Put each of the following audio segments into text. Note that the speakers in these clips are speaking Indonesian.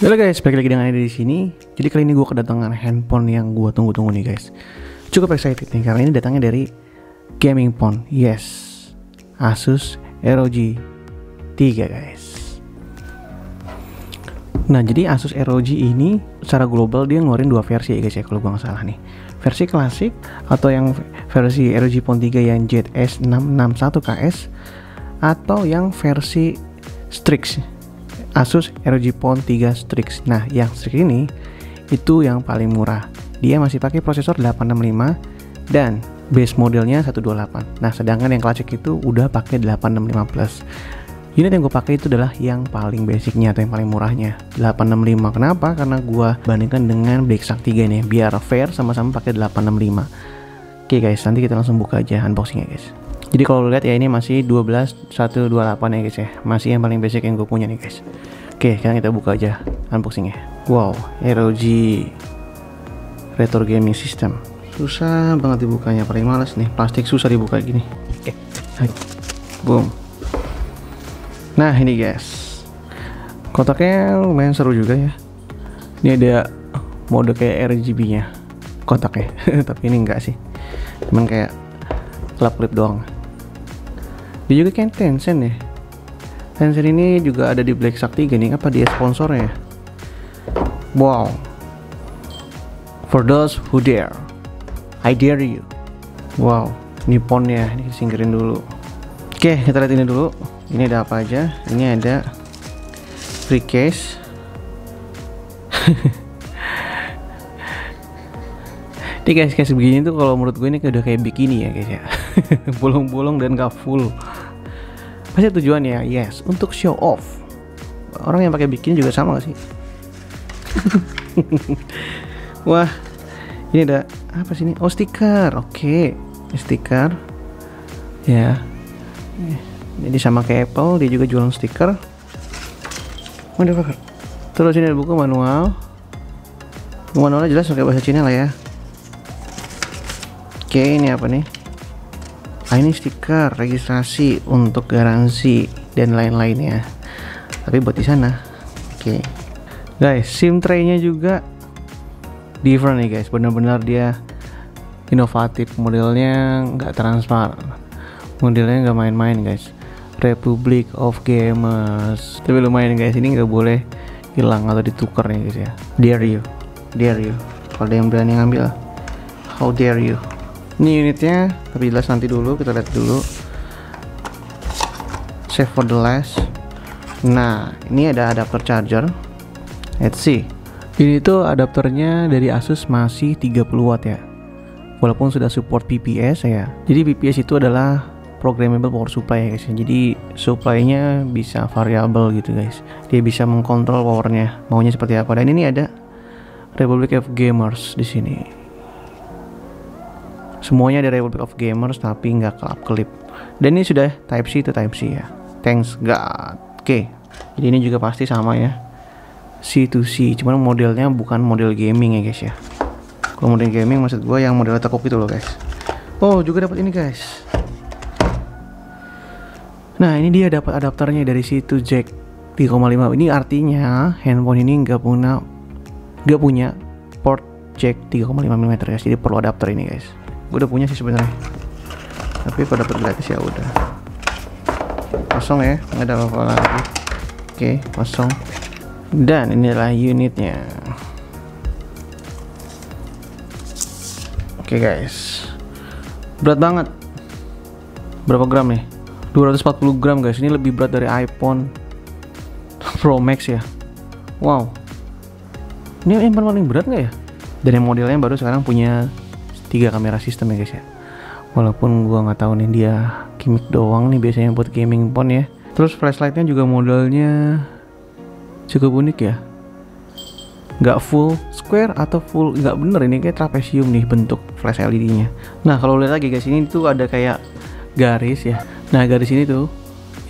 Halo guys, balik lagi dengan Edi di sini. Jadi kali ini gue kedatangan handphone yang gue tunggu-tunggu nih guys. Cukup excited nih karena ini datangnya dari gaming phone. Yes, Asus ROG 3 guys. Nah jadi Asus ROG ini secara global dia ngeluarin dua versi ya guys ya, kalau gue nggak salah nih. Versi klasik atau yang versi ROG Phone 3 yang ZS661KS, atau yang versi Strix Asus ROG Phone 3 Strix. Nah, yang Strix ini itu yang paling murah. Dia masih pakai prosesor 865 dan base modelnya 128. Nah, sedangkan yang klasik itu udah pakai 865 plus. Unit yang gue pakai itu adalah yang paling basicnya atau yang paling murahnya, 865. Kenapa? Karena gue bandingkan dengan Blackshark 3 nih, biar fair sama-sama pakai 865. Oke guys, nanti kita langsung buka aja unboxingnya guys. Jadi kalau lihat ya ini masih 12128 ya guys ya. Masih yang paling basic yang gue punya nih guys. Oke, sekarang kita buka aja unboxingnya. Wow, ROG Retro Gaming System. Susah banget dibukanya, paling males nih. Plastik susah dibuka gini. Oke, boom. Nah ini guys, kotaknya lumayan seru juga ya. Ini ada mode kayak RGB nya kotaknya. Tapi ini enggak sih, cuman kayak klip doang. Dia juga kan Tencent ya. Tencent ini juga ada di Blackshark 3 nih. Apa dia sponsornya ya? Wow. For those who dare, I dare you. Wow, Nipponnya ini singkirin dulu. Oke, kita lihat ini dulu. Ini ada apa aja? Ini ada free case. Ini guys, begini tuh kalau menurut gue ini udah kayak bikini ya guys ya. Bolong-bolong dan gak full. Pasti tujuannya yes, untuk show off. Orang yang pakai bikini juga sama gak sih? Wah, ini ada apa sih ini? Oh, stiker. Oke, stiker. Ya. Jadi sama kayak Apple, dia juga jualan stiker. Terus ini ada buku manual. Manualnya jelas pakai bahasa Cina lah ya. Oke, ini apa nih? Ini stiker registrasi untuk garansi dan lain-lainnya. Tapi buat di sana. Oke. Guys, SIM tray-nya juga different nih guys. Benar-benar dia inovatif. Modelnya nggak transparan. Modelnya nggak main-main guys. Republic of Gamers. Tapi lumayan guys, ini nggak boleh hilang atau ditukar nih guys ya. Dare you. Kalau ada yang berani ngambil, how dare you. Ini unitnya, tapi jelas nanti dulu, kita lihat dulu. Save for the last. Nah, ini ada adapter charger. Let's see. Ini tuh adapternya dari Asus masih 30 watt ya. Walaupun sudah support PPS ya. Jadi PPS itu adalah programmable power supply ya guys. Jadi supply-nya bisa variabel gitu guys. Dia bisa mengkontrol powernya, maunya seperti apa. Dan ini ada Republic of Gamers di sini. Semuanya ada Republic of Gamers tapi nggak kelap-kelip. Dan ini sudah Type C to Type C ya. Thanks God. Oke. Jadi ini juga pasti sama ya. C to C. Cuman modelnya bukan model gaming ya guys ya. Kalau model gaming maksud gue yang model tekuk itu loh guys. Oh juga dapat ini guys. Nah ini dia dapat adapternya dari C to Jack 3,5. Ini artinya handphone ini nggak punya port jack 3,5 mm guys. Jadi perlu adapter ini guys. Gue udah punya sih sebenarnya, tapi kalau dapat gratis ya udah. Kosong ya, nggak ada apa-apa lagi. Oke, kosong. Dan inilah unitnya. Oke guys, berat banget. Berapa gram nih? 240 gram guys. Ini lebih berat dari iPhone Pro Max ya. Wow. Ini yang paling berat nggak ya? Dan yang modelnya baru sekarang punya 3 kamera sistem ya guys ya. Walaupun gua nggak tahu nih, dia gimmick doang nih biasanya buat gaming phone ya. Terus flashlightnya juga modelnya cukup unik ya. Nggak full square atau full, nggak bener, ini kayak trapesium nih bentuk flash LED-nya. Nah kalau lihat lagi guys, ini tuh ada kayak garis ya. Nah garis ini tuh,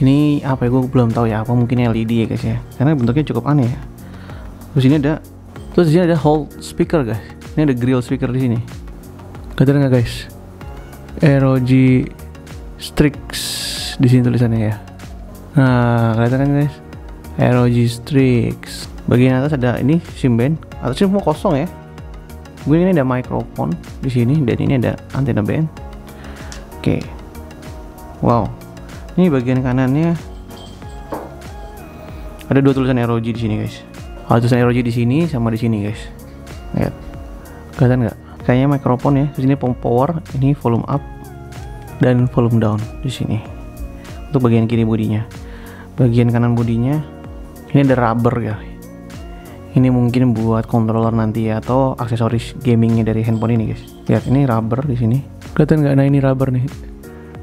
ini apa ya, gue belum tahu ya, apa mungkin LED ya guys ya. Karena bentuknya cukup aneh ya. Terus di sini ada hall speaker guys. Ini ada grill speaker di sini. Kelihatan nggak guys? ROG Strix di sini tulisannya ya. Nah, kelihatan kan guys? ROG Strix. Bagian atas ada ini SIM band, atasnya semua kosong ya. Kemudian ini ada microphone di sini dan ini ada antena band. Oke. Wow. Ini bagian kanannya ada dua tulisan ROG di sini guys. Tulisan ROG di sini sama di sini guys. Lihat. Kelihatan nggak? Kayaknya mikrofon ya. Di sini power, ini volume up dan volume down di sini. Untuk bagian kiri bodinya. Bagian kanan bodinya ini ada rubber ya. Ini mungkin buat controller nanti ya, atau aksesoris gamingnya dari handphone ini guys. Lihat ini rubber di sini. Kelihatan nggak? Nah ini rubber nih.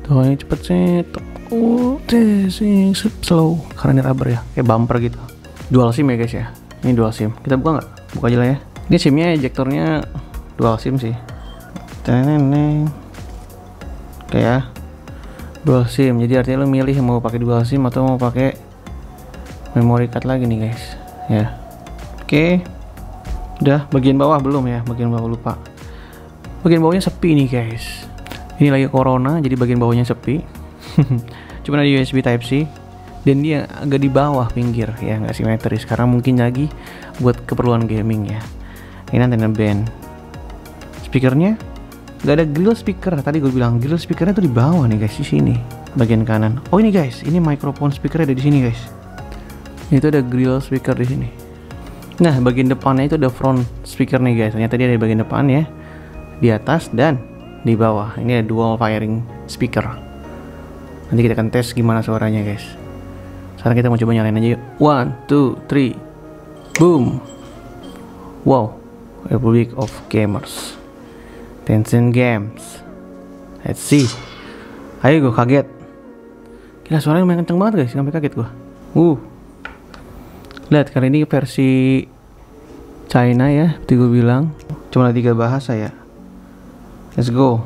Tuh ini cepet sih. Slow karena ini rubber ya, kayak bumper gitu. Dual SIM ya guys ya. Ini dual SIM. Kita buka nggak? Buka aja lah ya. Ini SIM-nya ejektornya dual SIM sih. Kayak dual SIM. Jadi artinya lo milih mau pakai dual SIM atau mau pakai memory card lagi nih guys. Ya. Oke. Udah, bagian bawah belum ya? Bagian bawah lupa. Bagian bawahnya sepi nih guys. Ini lagi corona, jadi bagian bawahnya sepi. Cuma ada USB Type C dan dia agak di bawah pinggir ya, nggak simetris karena mungkin lagi buat keperluan gaming ya. Ini antena band. Speakernya nggak ada grill speaker. Tadi gue bilang grill speakernya tuh di bawah nih guys, di sini bagian kanan. Oh ini guys, ini microphone speakernya ada di sini guys. Itu ada grill speaker di sini. Nah bagian depannya itu ada front speaker nih guys. Ternyata dia ada di bagian depan ya, di atas dan di bawah. Ini ada dual firing speaker. Nanti kita akan tes gimana suaranya guys. Sekarang kita mau coba nyalain aja yuk. 1, 2, 3. Boom. Wow. Republic of Gamers. Tencent Games. Let's see. Ayo gue kaget. Gila suaranya lumayan kenceng banget guys. Sampai kaget gue. Lihat kali ini versi China ya. Seperti gue bilang. Cuma ada 3 bahasa ya. Let's go.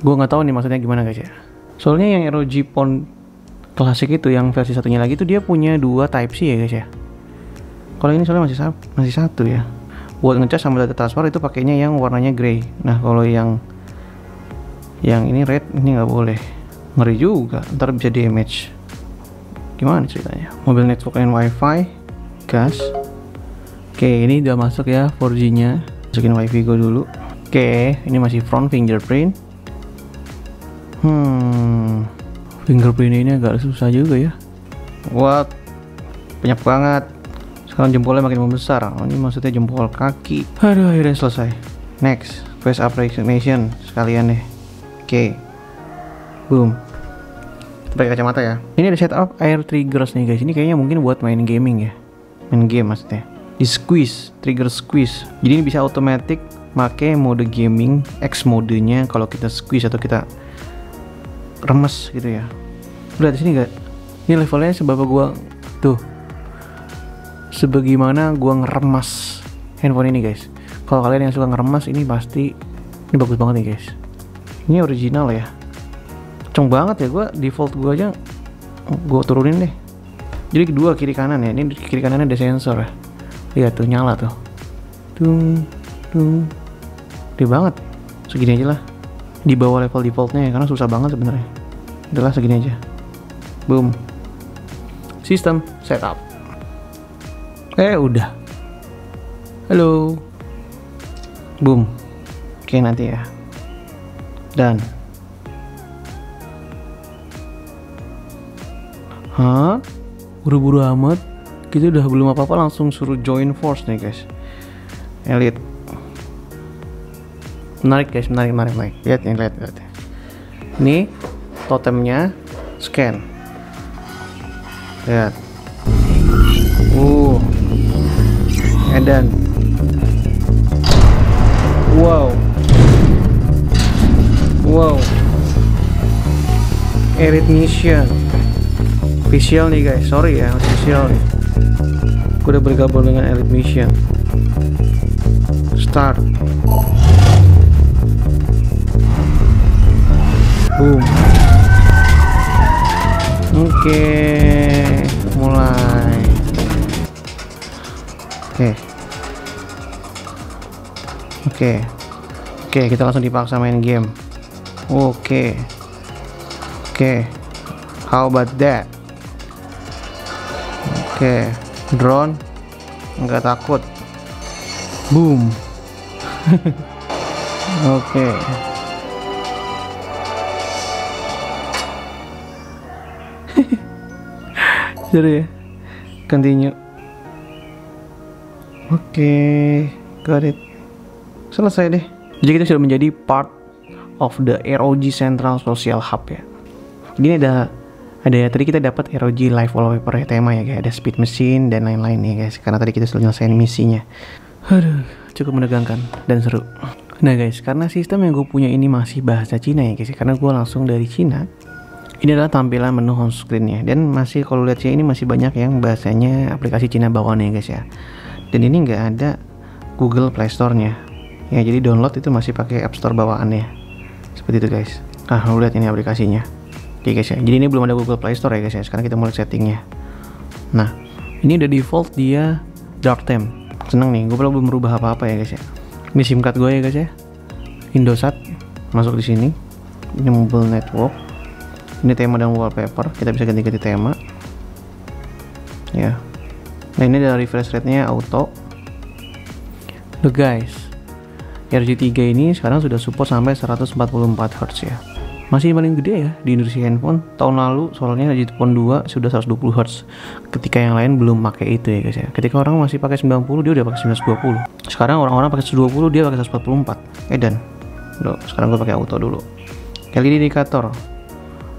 Gue nggak tahu nih maksudnya gimana guys ya. Soalnya yang ROG Phone klasik itu yang versi satunya lagi itu dia punya 2 Type C ya guys ya. Kalau ini soalnya masih satu ya. Buat ngecas sama data transfer itu pakainya yang warnanya grey. Nah kalau yang ini red ini nggak boleh. Ngeri juga. Ntar bisa damage. Gimana ceritanya? Mobile network and wifi, gas. Oke ini udah masuk ya 4G nya. Masukin wifi gue dulu. Oke ini masih front fingerprint. Fingerprint ini agak susah juga ya. What? Banyak banget. Sekarang jempolnya makin membesar. Oh, ini maksudnya jempol kaki. Aduh, akhirnya selesai. Next, face approximation sekalian deh. Oke. Boom. Pakai kacamata ya. Ini ada setup air triggers nih guys. Ini kayaknya mungkin buat main gaming ya. Main game maksudnya. Di squeeze, trigger squeeze. Jadi ini bisa automatic pakai mode gaming, X modenya kalau kita squeeze atau kita remes gitu ya. Udah di sini gak? Ini levelnya sebab gua tuh. Sebagaimana gua ngeremas handphone ini guys. Kalau kalian yang suka ngeremas ini pasti ini bagus banget nih guys. Ini original ya. Kenceng banget ya, gua default gua aja gua turunin deh. Jadi kedua kiri kanan ya. Ini kiri kanannya ada sensor ya. Lihat tuh nyala tuh. Tung. Gede banget. Segini aja lah. Di bawah level defaultnya ya, karena susah banget sebenarnya. Udahlah segini aja. Boom. Sistem setup. Udah. Halo. Boom. Oke nanti ya. Dan. Hah? Buru-buru amat. Kita udah belum apa-apa langsung suruh join force nih guys. Elite. Menarik guys, menarik. Lihat. Ini totemnya scan. Lihat. Edan. Wow. Elite mission. Official nih guys, sorry ya, official nih. Gue udah bergabung dengan Elite mission. Start. Boom. Oke, mulai. Oke, kita langsung dipaksa main game. Oke. How about that? Oke, drone. nggak takut. Boom. Oke. Seru ya. Continue. Oke, got it. Selesai deh. Jadi kita sudah menjadi part of the ROG Central Social Hub ya. Ini ada ya, tadi kita dapat ROG Live Wallpaper tema ya guys, ada speed machine dan lain-lain ya guys. Karena tadi kita sudah nyelesain misinya. Aduh, cukup menegangkan dan seru. Nah guys, karena sistem yang gue punya ini masih bahasa Cina ya guys, karena gue langsung dari Cina. Ini adalah tampilan menu home screen-nya, dan masih kalau lihat sih ini masih banyak yang bahasanya aplikasi Cina bawaan ya guys ya. Dan ini nggak ada Google Play Store-nya. Ya, jadi download itu masih pakai App Store bawaannya. Seperti itu guys. Nah, lo lihat ini aplikasinya. Oke guys ya. Jadi ini belum ada Google Play Store ya guys ya. Sekarang kita mulai settingnya. Nah, ini udah default dia dark theme. Seneng nih, gue belum merubah apa-apa ya guys ya. Ini SIM card gue ya guys ya. Indosat masuk di sini. Ini mobile network. Ini tema dan wallpaper, kita bisa ganti-ganti tema. Ya. Nah, ini dari refresh rate-nya auto. Loh guys, RG3 ini sekarang sudah support sampai 144 Hz ya. Masih paling gede ya di industri handphone. Tahun lalu soalnya RG Phone 2 sudah 120 Hz. Ketika yang lain belum pakai itu ya guys ya. Ketika orang masih pakai 90, dia udah pakai 120. Sekarang orang-orang pakai 120, dia pakai 144. Dan loh, sekarang gue pakai auto dulu. LED indikator.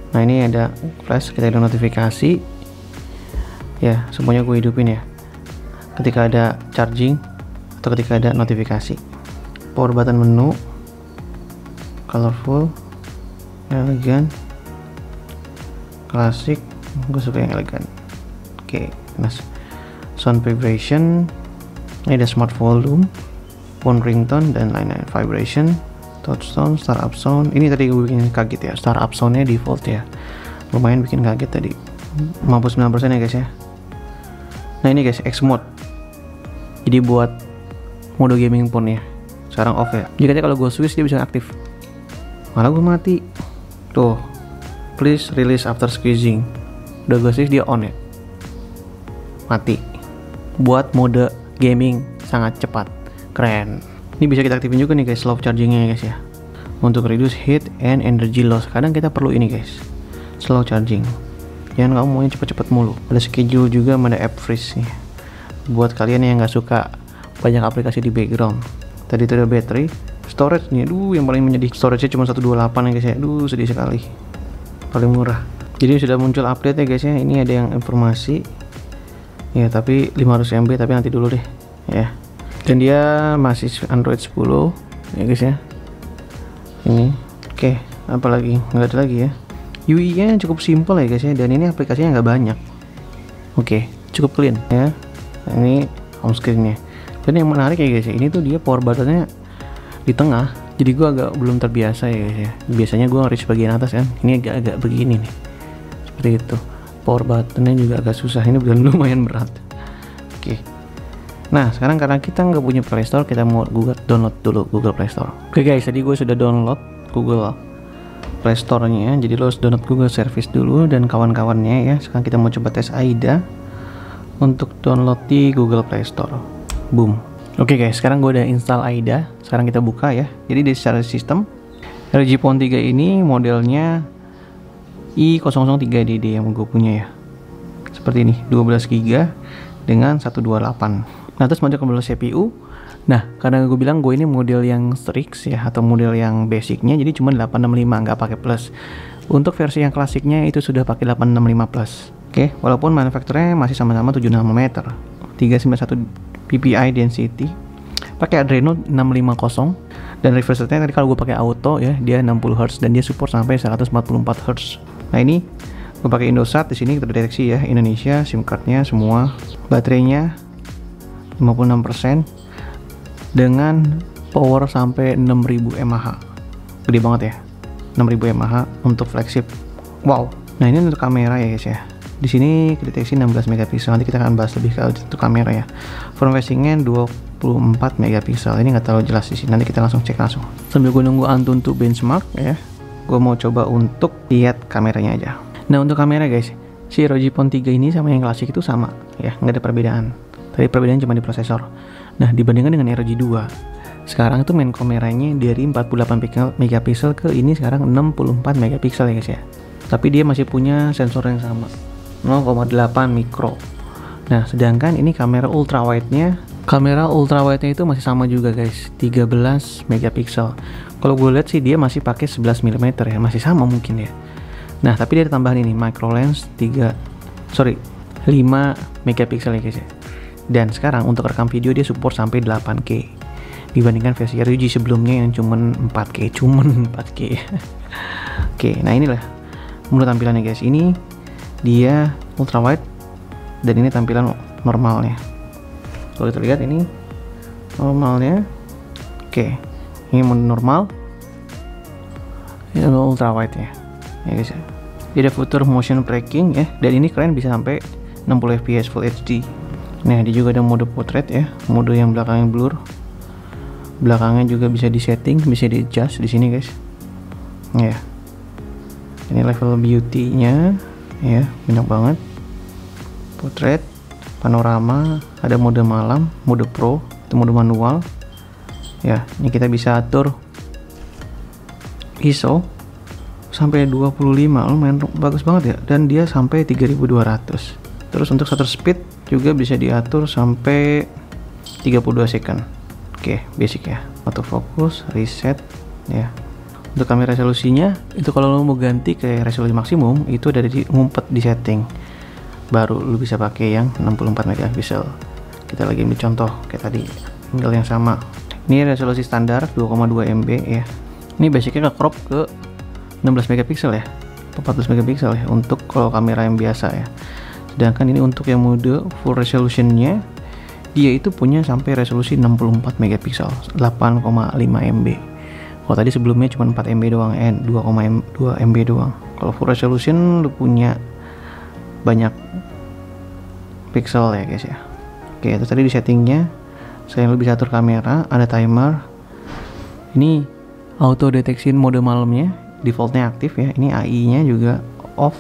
Nah, ini ada flash, kita ada notifikasi. Ya, semuanya gue hidupin ya. Ketika ada charging atau ketika ada notifikasi. Power button menu, colorful, elegan, klasik. Gue suka yang elegan. Oke, nice. Sound vibration. Ini ada smart volume, phone ringtone dan lain-lain. Vibration, touchstone, startup sound. Ini tadi gue bikin kaget ya. Startup soundnya default ya. Lumayan bikin kaget tadi. 59% ya guys ya. Nah, ini guys, X mode. Jadi buat mode gaming phone ya. Sekarang off ya. Jadi kalau gue switch dia bisa aktif. Malah gue mati. Tuh. Please release after squeezing. Udah gue switch dia on ya. Mati. Buat mode gaming sangat cepat. Keren. Ini bisa kita aktifin juga nih guys, slow chargingnya ya guys ya. Untuk reduce heat and energy loss. Kadang kita perlu ini guys, slow charging. Jangan kamu maunya cepet-cepet mulu. Ada schedule juga, ada app freeze nih. Buat kalian yang nggak suka banyak aplikasi di background. Tadi itu ada battery, storage nih. Aduh, yang paling menyedih, storage-nya cuma 128 ya guys ya. Aduh, sedih sekali. Paling murah. Jadi sudah muncul update ya guys ya. Ini ada yang informasi. Ya, tapi 500 MB, tapi nanti dulu deh ya. Dan dia masih Android 10 ya guys ya. Ini oke, apalagi nggak ada lagi ya. UI nya cukup simple ya guys ya, dan ini aplikasinya nggak banyak. Oke, cukup clean ya. Nah, ini home screen nya. Dan yang menarik ya guys ya, ini tuh dia power buttonnya di tengah. Jadi gua agak belum terbiasa ya guys ya. Biasanya gua reach bagian atas kan, ini agak begini nih, seperti itu. Power buttonnya juga agak susah, ini belum lumayan berat. Oke. Nah, sekarang karena kita nggak punya Play Store, kita mau download dulu Google Play Store. Oke guys, tadi gue sudah download Google Play Store-nya. Jadi lo harus download Google Service dulu dan kawan-kawannya ya. Sekarang kita mau coba tes AIDA untuk download di Google Play Store. Boom. Oke guys, sekarang gue udah install AIDA. Sekarang kita buka ya. Jadi di secara sistem ROG Phone 3 ini modelnya i003DD yang gue punya ya. Seperti ini, 12GB dengan 128. Nah, terus masuk ke model CPU. Nah, karena gue bilang gue ini model yang Strix ya, atau model yang basicnya, jadi cuma 865, nggak pakai plus. Untuk versi yang klasiknya itu sudah pakai 865 plus. Oke, walaupun manufakturnya masih sama-sama 7 nanometer, 391 ppi density, pakai Adreno 650, dan refresh rate-nya tadi kalau gue pakai auto ya, dia 60 Hz dan dia support sampai 144 Hz. Nah, ini gue pakai Indosat, di sini terdeteksi ya Indonesia, SIM cardnya semua, baterainya 56% dengan power sampai 6000 mAh. Gede banget ya. 6000 mAh untuk flagship. Wow. Nah, ini untuk kamera ya guys ya. Di sini deteksi 16 megapiksel. Nanti kita akan bahas lebih ke untuk kamera ya. Front facing-nya 24 megapiksel. Ini nggak terlalu jelas di sini. Nanti kita langsung cek langsung. Sambil gue nunggu Antun tuh benchmark ya. Gue mau coba untuk lihat kameranya aja. Nah, untuk kamera guys, si ROG Phone 3 ini sama yang klasik itu sama ya, nggak ada perbedaan. Tadi perbedaannya cuma di prosesor. Nah, dibandingkan dengan ROG 2, sekarang itu main kameranya dari 48 megapiksel ke ini sekarang 64 megapiksel ya guys ya. Tapi dia masih punya sensor yang sama, 0,8 mikro. Nah, sedangkan ini kamera ultrawide-nya itu masih sama juga guys, 13 megapiksel. Kalau gue lihat sih dia masih pakai 11 mm ya, masih sama mungkin ya. Nah, tapi dia ada tambahan ini micro lens 5 megapiksel ya guys ya. Dan sekarang untuk rekam video dia support sampai 8K dibandingkan versi ROG sebelumnya yang cuman 4K. Oke, nah inilah menurut tampilannya guys. Ini dia ultrawide dan ini tampilan normalnya. Kalau kita lihat ini normalnya. Oke, ini mode normal. Ini ultrawide ya guys ya. Dia ada fitur motion tracking ya, dan ini keren bisa sampai 60 fps Full HD. Nah, dia juga ada mode portrait ya, mode yang belakangnya blur. Belakangnya juga bisa disetting, bisa di adjust di sini guys. Ya. Ini level beauty-nya ya, banyak banget. Portrait, panorama, ada mode malam, mode pro, itu mode manual. Ya, ini kita bisa atur ISO sampai 25, lumayan bagus banget ya, dan dia sampai 3200. Terus untuk shutter speed juga bisa diatur sampai 32 second. Oke, basic ya. Autofocus, reset ya. Untuk kamera resolusinya itu kalau lo mau ganti ke resolusi maksimum itu ada di ngumpet di setting. Baru lo bisa pakai yang 64 megapiksel. Kita lagi ambil contoh kayak tadi, tinggal yang sama. Ini resolusi standar 2,2 MB ya. Ini basicnya ke crop ke 16 megapiksel ya, 14 megapiksel ya untuk kalau kamera yang biasa ya. Sedangkan ini untuk yang mode full resolutionnya dia itu punya sampai resolusi 64 megapiksel, 8,5 MB. Kalau tadi sebelumnya cuma 4 MB doang, 2,2 MB doang. Kalau full resolution lu punya banyak pixel ya guys ya. Oke, itu tadi di settingnya. Saya lebih atur kamera, ada timer. Ini auto deteksi mode malamnya, defaultnya aktif ya. Ini AI-nya juga off,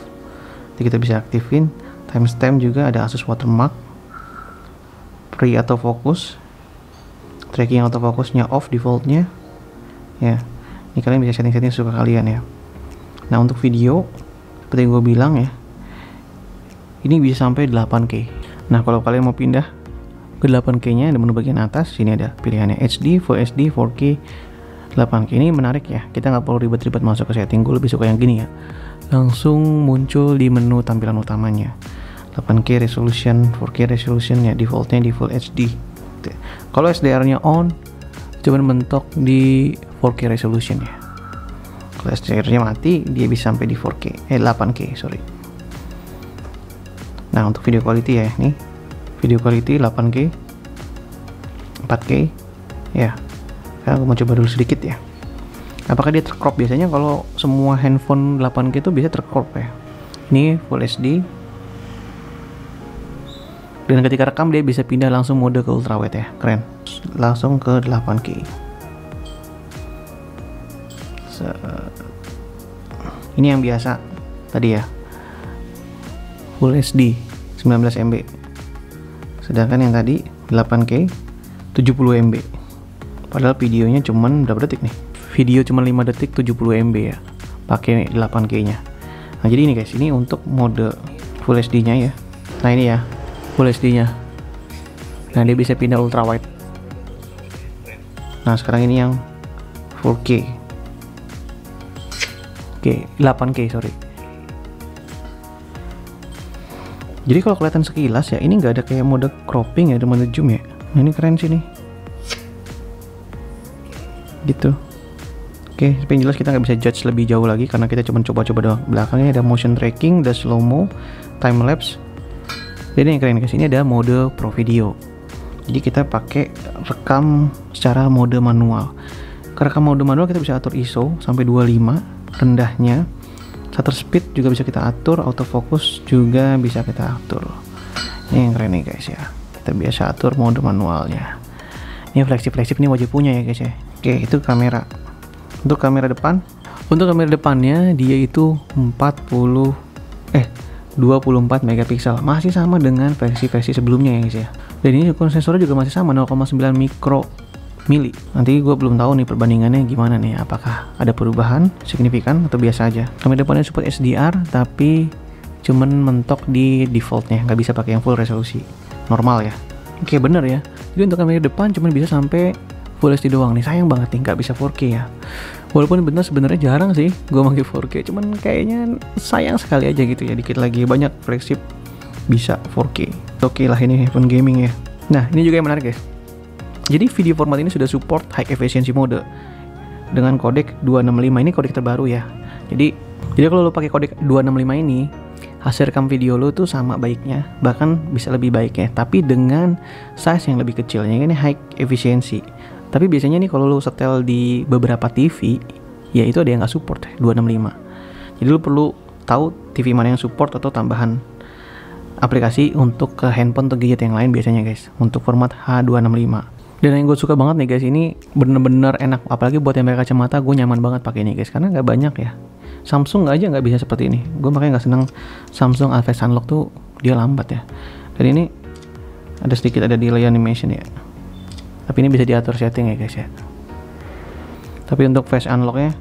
jadi kita bisa aktifin. Timestamp juga ada Asus watermark. Pre autofocus, tracking autofocusnya off defaultnya. Ya, ini kalian bisa setting-setting suka kalian ya. Nah, untuk video seperti gue bilang ya, ini bisa sampai 8K. Nah, kalau kalian mau pindah ke 8K-nya di menu bagian atas, sini ada pilihannya HD, Full HD, 4K, 8K. Ini menarik ya, kita nggak perlu ribet-ribet masuk ke setting. Gue lebih suka yang gini ya, langsung muncul di menu tampilan utamanya. 8K resolution, 4K resolution ya, defaultnya di Full HD. Kalau SDR-nya on, cuman mentok di 4K resolution ya. Kalau SDR-nya mati, dia bisa sampai di 8K, sorry. Nah, untuk video quality ya, nih video quality 8K, 4K ya. Sekarang aku mau coba dulu sedikit ya, apakah dia tercrop. Biasanya kalau semua handphone 8K itu bisa tercrop ya. Ini Full HD, dan ketika rekam dia bisa pindah langsung mode ke ultrawide ya, keren. Langsung ke 8K. Ini yang biasa tadi ya, Full HD 19 MB. Sedangkan yang tadi 8K 70 MB. Padahal videonya cuman berapa detik nih? Video cuma 5 detik 70 MB ya, pakai 8K-nya. Nah, jadi ini guys, ini untuk mode Full HD-nya ya. Nah, ini ya Full HD-nya. Nah, dia bisa pindah ultrawide. Nah, sekarang ini yang 4K. Oke, 8K, sorry. Jadi kalau kelihatan sekilas ya, ini nggak ada kayak mode cropping ya, ada mode zoom ya. Nah, ini keren sih nih. Gitu. Oke, tapi yang jelas kita nggak bisa judge lebih jauh lagi karena kita cuma coba-coba doang. Belakangnya ada motion tracking, ada slow mo, time lapse. Jadi yang keren guys, ini ada mode pro video. Jadi kita pakai rekam secara mode manual. Ke rekam mode manual kita bisa atur ISO sampai 25 rendahnya. Shutter speed juga bisa kita atur, autofocus juga bisa kita atur. Ini yang keren nih guys ya. Kita biasa atur mode manualnya. Ini flagship ini wajib punya ya guys ya. Oke, itu kamera. Untuk kamera depan, untuk kamera depannya dia itu 24 megapiksel, masih sama dengan versi-versi sebelumnya ya guys ya. Dan ini ukuran sensornya juga masih sama 0,9 mikro mili. Nanti gue belum tahu nih perbandingannya gimana nih, apakah ada perubahan signifikan atau biasa aja. Kamera depannya support HDR tapi cuman mentok di defaultnya, nggak bisa pakai yang full resolusi normal ya. Oke, bener ya. Jadi untuk kamera depan cuman bisa sampai Full HD doang nih, sayang banget nih nggak bisa 4K ya. Walaupun bener sebenarnya jarang sih gue pakai 4K, cuman kayaknya sayang sekali aja gitu ya. Dikit lagi banyak flagship bisa 4K. Oke lah, ini handphone gaming ya. Nah ini juga yang menarik guys. Jadi video format ini sudah support high efficiency mode dengan kodek 265, ini kodek terbaru ya. Jadi kalau lo pakai kodek 265 ini, hasil rekam video lo tuh sama baiknya, bahkan bisa lebih baik ya, tapi dengan size yang lebih kecil. Yang ini high efficiency. Tapi biasanya nih kalau lo setel di beberapa TV, ya itu ada yang nggak support 265. Jadi lo perlu tahu TV mana yang support atau tambahan aplikasi untuk ke handphone atau gadget yang lain biasanya guys, untuk format H265. Dan yang gue suka banget nih guys, ini bener-bener enak, apalagi buat yang pakai kacamata, gue nyaman banget pakai ini guys, karena nggak banyak ya. Samsung aja nggak bisa seperti ini. Gue makanya nggak seneng Samsung Face Unlock tuh, dia lambat ya. Dan ini ada sedikit ada delay animation ya, tapi ini bisa diatur setting ya guys ya. Tapi untuk Face Unlocknya,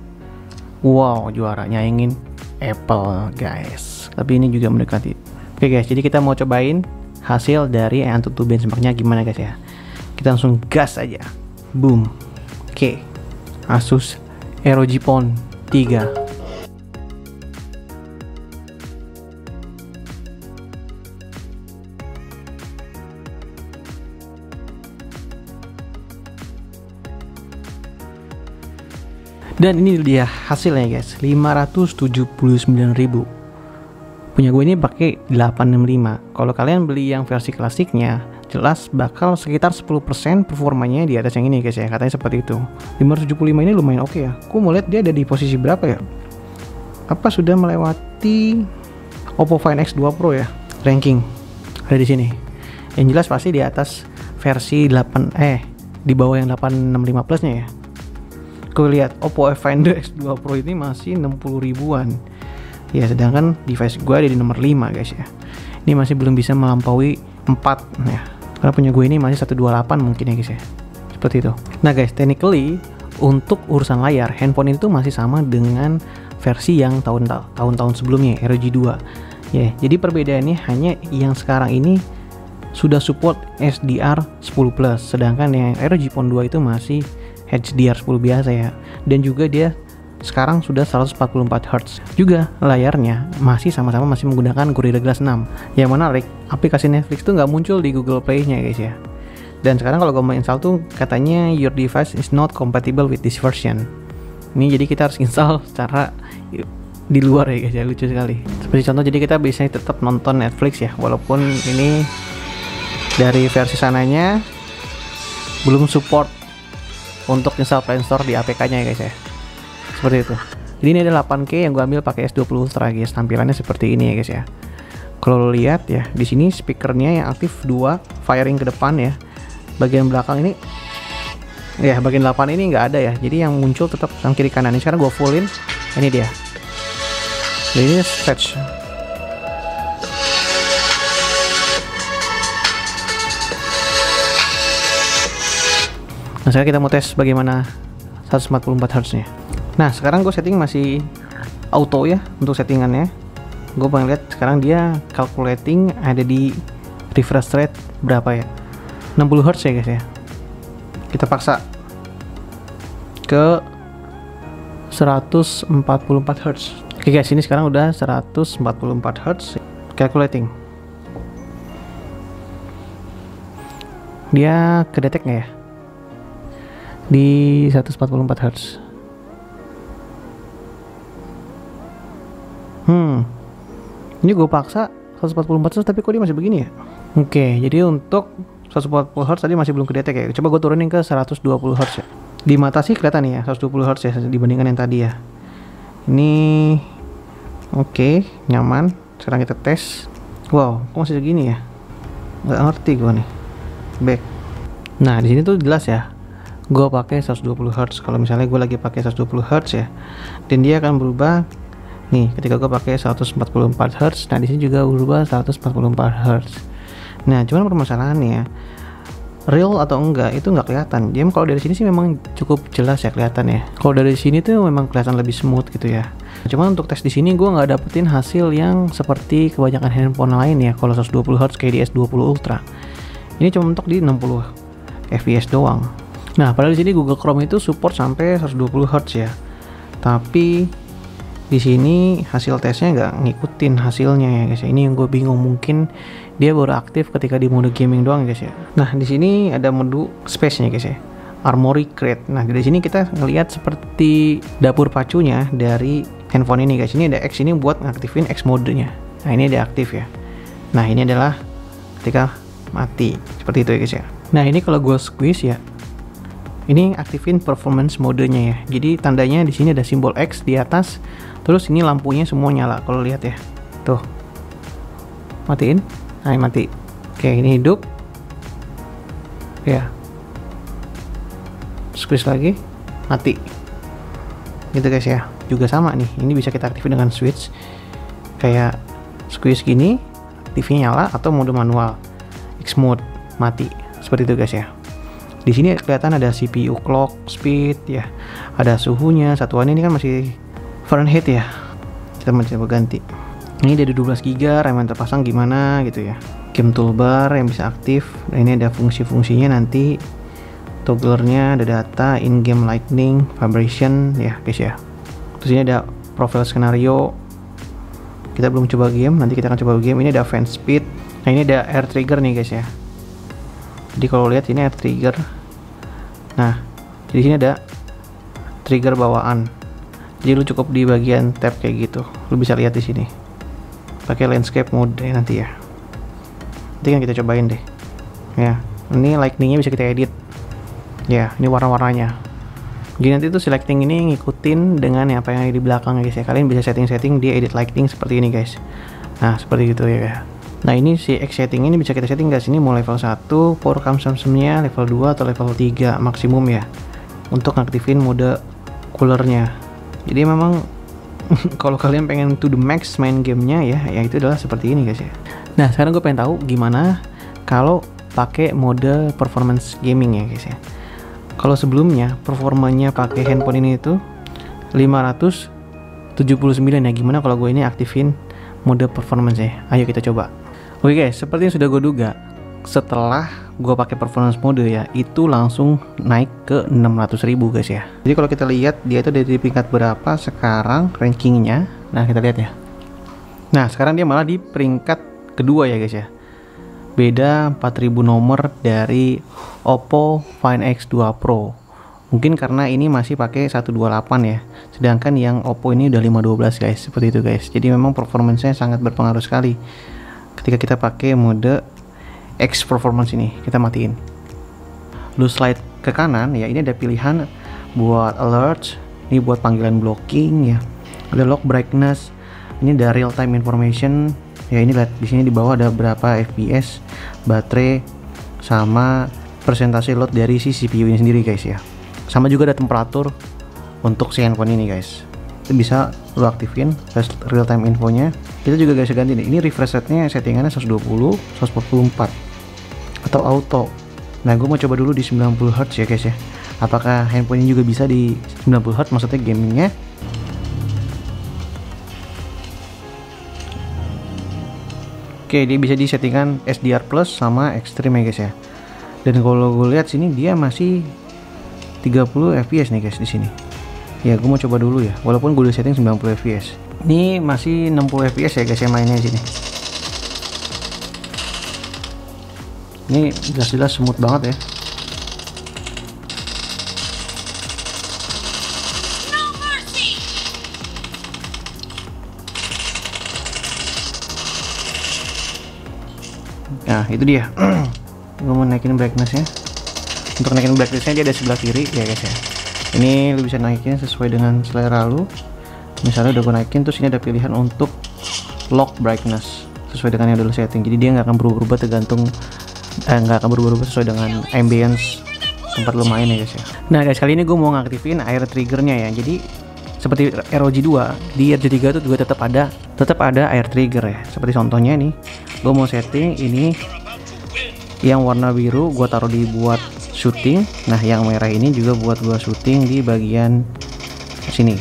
wow, juara, nyaingin Apple guys. Tapi ini juga mendekati. Oke guys, jadi kita mau cobain hasil dari AnTuTu benchmarknya gimana guys ya. Kita langsung gas aja. Boom. Oke. Asus ROG Phone 3. Dan ini dia hasilnya guys, 579.000. Punya gue ini pakai 865. Kalau kalian beli yang versi klasiknya, jelas bakal sekitar 10% performanya di atas yang ini guys ya, katanya seperti itu. 575 ini lumayan oke ya. Aku mau lihat dia ada di posisi berapa ya. Apa sudah melewati Oppo Find X2 Pro ya, ranking ada di sini. Yang jelas pasti di atas versi 8 di bawah yang 865 plusnya ya. Aku lihat Oppo Finder X2 Pro ini masih 60 ribuan ya, sedangkan device gue ada di nomor 5 guys ya. Ini masih belum bisa melampaui 4 ya, karena punya gue ini masih 128 mungkin ya guys ya, seperti itu. Nah guys, technically untuk urusan layar, handphone itu masih sama dengan versi yang tahun-tahun sebelumnya ROG 2 ya. Jadi perbedaannya hanya yang sekarang ini sudah support HDR 10+, sedangkan yang ROG Phone 2 itu masih HDR 10 biasa ya. Dan juga dia sekarang sudah 144 Hz. Juga layarnya masih sama-sama masih menggunakan Gorilla Glass 6. Yang menarik, aplikasi Netflix tuh nggak muncul di Google Play-nya guys ya. Dan sekarang kalau gue mau install tuh katanya your device is not compatible with this version. Ini jadi kita harus install secara di luar ya guys ya, lucu sekali. Seperti contoh, jadi kita bisa tetap nonton Netflix ya, walaupun ini dari versi sananya belum support untuk install Play Store di APK-nya ya guys ya. Seperti itu. Jadi ini ada 8K yang gue ambil pakai S20 Ultra guys. Tampilannya seperti ini ya guys ya. Kalau lo lihat ya, di sini speakernya yang aktif 2, firing ke depan ya. Bagian belakang ini ya, bagian 8 ini nggak ada ya. Jadi yang muncul tetap yang kiri kanan. Ini sekarang gue fullin. Ini dia. Jadi ini stretch. Nah sekarang kita mau tes bagaimana 144 Hz nya. Nah sekarang gue setting masih auto ya untuk settingannya. Gue pengen lihat sekarang dia calculating ada di refresh rate berapa ya, 60 Hz ya guys ya. Kita paksa ke 144 Hz. Oke guys, ini sekarang udah 144 Hz calculating. Dia kedetek nggak ya di 144 Hz? Ini gue paksa 144 Hz tapi kok dia masih begini ya. Oke, jadi untuk 140 Hz tadi masih belum kedetek ya. Coba gue turunin ke 120 Hz ya. Di mata sih kelihatan nih ya 120 Hz ya dibandingkan yang tadi ya. Ini oke, nyaman. Sekarang kita tes. Wow, kok masih segini ya? Nggak ngerti gue nih. Back. Nah di sini tuh jelas ya, gue pakai 120 Hz. Kalau misalnya gue lagi pakai 120 Hz ya, dan dia akan berubah nih ketika gue pakai 144 Hz. Nah di sini juga berubah 144 Hz. Nah, cuman permasalahannya real atau enggak itu nggak kelihatan. Dia kalau dari sini sih memang cukup jelas ya kelihatan ya. Kalau dari sini tuh memang kelihatan lebih smooth gitu ya. Cuman untuk tes di sini gue nggak dapetin hasil yang seperti kebanyakan handphone lain ya. Kalau 120 Hz kayak di S20 Ultra, ini cuma mentok di 60 fps doang. Nah, padahal di sini Google Chrome itu support sampai 120 Hz ya. Tapi di sini hasil tesnya nggak ngikutin hasilnya ya guys. Ini yang gue bingung, mungkin dia baru aktif ketika di mode gaming doang guys ya. Nah, di sini ada mode space-nya guys ya. Armory Crate. Nah, dari sini kita ngelihat seperti dapur pacunya dari handphone ini guys. Ini ada X ini buat ngaktifin X mode-nya. Nah, ini ada aktif ya. Nah, ini adalah ketika mati. Seperti itu ya guys ya. Nah, ini kalau gue squeeze ya, ini aktifin performance modenya ya. Jadi tandanya di sini ada simbol X di atas. Terus ini lampunya semua nyala kalau lihat ya. Tuh. Matiin. Nah, mati. Oke, ini hidup. Ya. Squeeze lagi, mati. Gitu guys ya. Juga sama nih. Ini bisa kita aktifin dengan switch. Kayak squeeze gini, TV-nya nyala atau mode manual. X mode, mati. Seperti itu guys ya. Di sini kelihatan ada CPU clock, speed ya. Ada suhunya, satuannya ini kan masih Fahrenheit ya. Kita mencoba ganti. Ini dari 12 GB, RAM yang terpasang gimana gitu ya. Game toolbar yang bisa aktif. Dan ini ada fungsi-fungsinya nanti. Togglernya, ada data, in-game lightning, vibration ya guys ya. Terus ini ada profile skenario. Kita belum coba game, nanti kita akan coba game. Ini ada fan speed. Nah, ini ada air trigger nih guys ya. Jadi kalau lihat ini air trigger. Nah, di sini ada trigger bawaan. Jadi lu cukup di bagian tab kayak gitu. Lu bisa lihat di sini. Pakai landscape mode nanti ya. Nanti kan kita cobain deh. Ya, ini lightningnya bisa kita edit. Ya, ini warna-warnanya. Jadi nanti tuh selecting ini ngikutin dengan apa yang ada di belakang guys ya. Kalian bisa setting-setting dia edit lighting seperti ini guys. Nah, seperti itu ya. Nah, ini si X setting ini bisa kita setting guys. Ini mau level 1, power consumption-nya level 2 atau level 3 maksimum ya. Untuk ngaktifin mode coolernya. Jadi memang kalau kalian pengen to the max main gamenya ya itu adalah seperti ini guys ya. Nah, sekarang gue pengen tahu gimana kalau pakai mode performance gaming ya guys ya. Kalau sebelumnya performanya pakai handphone ini itu 579 ya. Gimana kalau gue ini aktifin mode performance ya? Ayo kita coba. Oke guys, seperti yang sudah gue duga, setelah gue pakai performance mode ya, itu langsung naik ke 600.000 guys ya. Jadi kalau kita lihat dia itu dari peringkat berapa sekarang rankingnya. Nah, kita lihat ya. Nah, sekarang dia malah di peringkat kedua ya guys ya. Beda 4000 nomor dari Oppo Find X2 Pro. Mungkin karena ini masih pakai 128 ya. Sedangkan yang Oppo ini udah 512 guys. Seperti itu guys. Jadi memang performance-nya sangat berpengaruh sekali. Ketika kita pakai mode X performance ini, kita matiin. Lu slide ke kanan ya, ini ada pilihan buat alert, ini buat panggilan blocking ya. Ada lock brightness, ini ada real time information. Ya, ini lihat di sini di bawah ada berapa FPS, baterai sama persentase load dari si CPU ini sendiri guys ya. Sama juga ada temperatur untuk si handphone ini guys. Itu bisa lo aktifin real time infonya. Kita juga guys ganti nih. Ini refresh rate-nya settingannya 120, 144 atau auto. Nah, gue mau coba dulu di 90 Hz ya guys ya. Apakah handphone ini juga bisa di 90 Hz, maksudnya gamingnya. Oke, dia bisa di settingan SDR plus sama extreme ya guys ya. Dan kalau gue lihat sini dia masih 30 fps nih guys di sini. Ya, gue mau coba dulu ya. Walaupun gue udah setting 90 fps. Ini masih 60 fps ya guys ya mainnya di sini. Ini jelas-jelas smooth banget ya. Nah, itu dia. Gue mau naikin brightness-nya. Untuk naikin brightness-nya dia ada sebelah kiri ya guys ya. Ini lu bisa naikin sesuai dengan selera lu. Misalnya udah gue naikin, terus ini ada pilihan untuk lock brightness sesuai dengan yang udah lu setting. Jadi dia nggak akan berubah-ubah tergantung nggak akan berubah-ubah sesuai dengan ambience tempat lu main ya guys ya. Nah guys, kali ini gue mau ngaktifin air triggernya ya. Jadi seperti ROG 2 di ROG 3 itu juga tetap ada air trigger ya. Seperti contohnya nih, gue mau setting ini Yang warna biru gue taruh di buat shooting. Nah yang merah ini juga buat gue shooting di bagian sini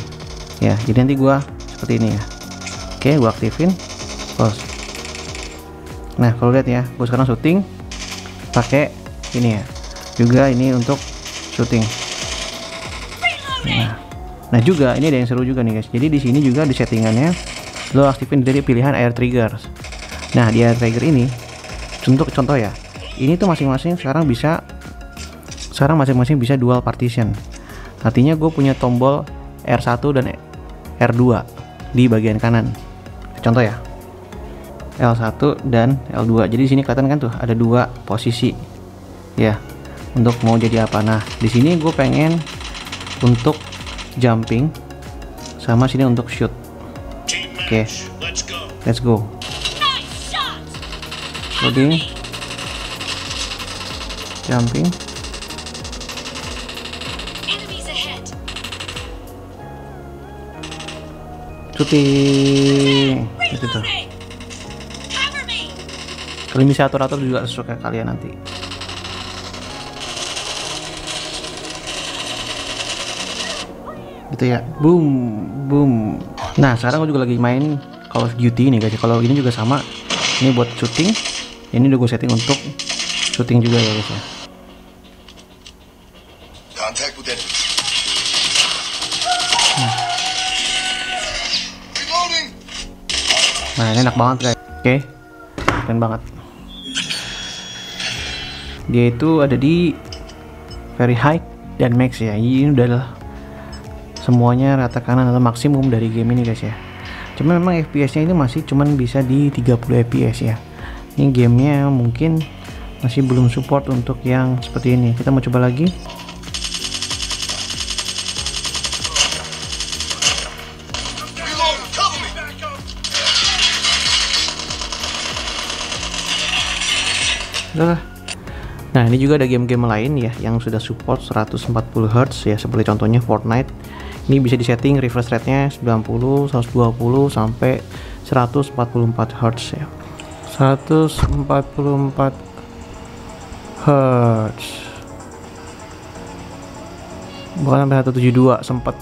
ya. Jadi nanti gue seperti ini ya. Oke, gue aktifin pause. Nah kalau lihat ya, gue sekarang shooting pakai ini ya, juga ini untuk shooting. Nah juga ini ada yang seru juga nih guys. Jadi di sini juga di settingannya lo aktifin dari pilihan air triggers. Nah di air trigger ini untuk contoh ya, ini tuh masing-masing sekarang masing-masing bisa dual partition. Artinya gue punya tombol R1 dan R2 di bagian kanan. Contoh ya, L1 dan L2. Jadi di sini kelihatan kan tuh ada dua posisi ya untuk mau jadi apa. Nah di sini gue pengen untuk jumping, sama sini untuk shoot. Oke, let's go. Loading, jumping, shooting. Itu tuh. Kalian bisa atur-atur juga sesuai kalian nanti. Gitu ya, boom boom. Nah sekarang aku juga lagi main Call of Duty nih guys. Kalau ini juga sama, ini buat shooting, ini udah gue setting untuk shooting juga ya guys ya. Nah ini enak banget guys. Oke, keren banget. Dia itu ada di very high dan max ya. Ini udah semuanya rata kanan atau maksimum dari game ini guys ya. Cuma memang FPS nya itu masih cuman bisa di 30 FPS ya. Ini gamenya mungkin masih belum support untuk yang seperti ini. Kita mau coba lagi. Nah ini juga ada game-game lain ya yang sudah support 140 Hz ya, seperti contohnya Fortnite. Ini bisa disetting refresh rate-nya 90, 120 sampai 144 Hz ya. 144 Hz. Bukan sampai 172 sempat.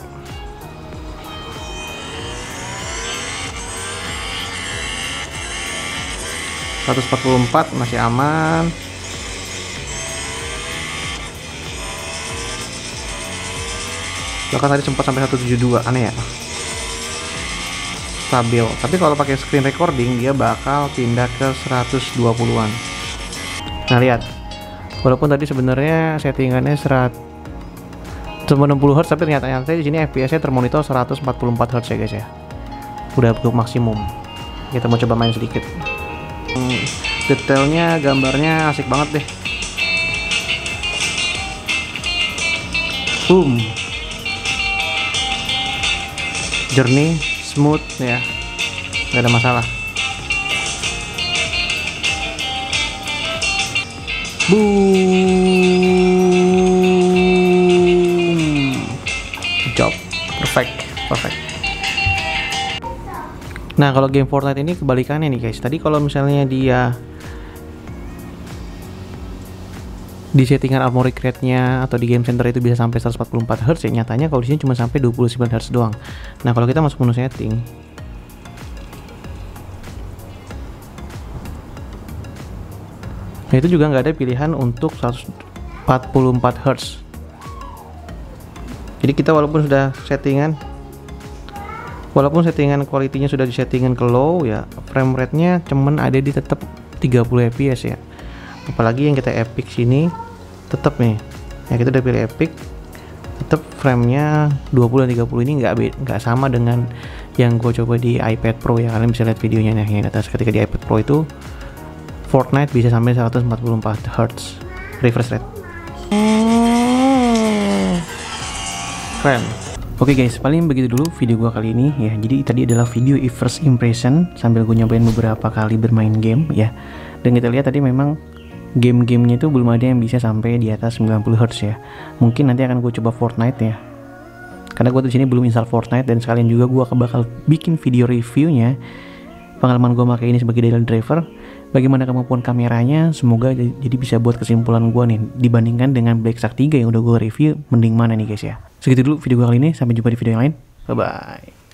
.144 masih aman. Bahkan tadi sempat sampai 172, aneh ya. Stabil. Tapi kalau pakai screen recording dia bakal pindah ke 120-an. Nah lihat, walaupun tadi sebenarnya settingannya 160 Hz, tapi ternyata di sini FPS-nya termonitor 144 Hz ya guys ya. Udah cukup maksimum. Kita mau coba main sedikit. Detailnya, gambarnya asik banget deh. Boom. Jernih, smooth ya, nggak ada masalah. Boom. Good job. Perfect. Nah kalau game Fortnite ini kebalikannya nih guys. Tadi kalau misalnya dia di settingan armory crate-nya atau di game center itu bisa sampai 144 Hz ya, nyatanya kalau di sini cuma sampai 29 Hz doang. Nah kalau kita masuk menu setting, nah itu juga nggak ada pilihan untuk 144 Hz. Jadi kita walaupun settingan kualitinya sudah disettingan ke low ya, frame rate-nya cuman ada di tetap 30 fps ya. Apalagi yang kita epic sini tetap nih ya, kita udah pilih epic, tetap framenya 20 dan 30. Ini nggak sama dengan yang gue coba di iPad Pro ya. Kalian bisa lihat videonya nih yang atas. Ketika di iPad Pro itu Fortnite bisa sampai 144 Hz refresh rate. Keren. Oke guys, paling begitu dulu video gue kali ini ya. Jadi tadi adalah video first impression sambil gue nyobain beberapa kali bermain game ya. Dan kita lihat tadi memang game-gamenya itu belum ada yang bisa sampai di atas 90 Hz ya. Mungkin nanti akan gue coba Fortnite ya, karena gue di sini belum install Fortnite, dan sekalian juga gue bakal bikin video reviewnya pengalaman gue pakai ini sebagai daily driver. Bagaimana kemampuan kameranya, semoga jadi bisa buat kesimpulan gue nih, dibandingkan dengan Black Shark 3 yang udah gue review, mending mana nih guys ya. Segitu dulu video gue kali ini, sampai jumpa di video yang lain, bye bye.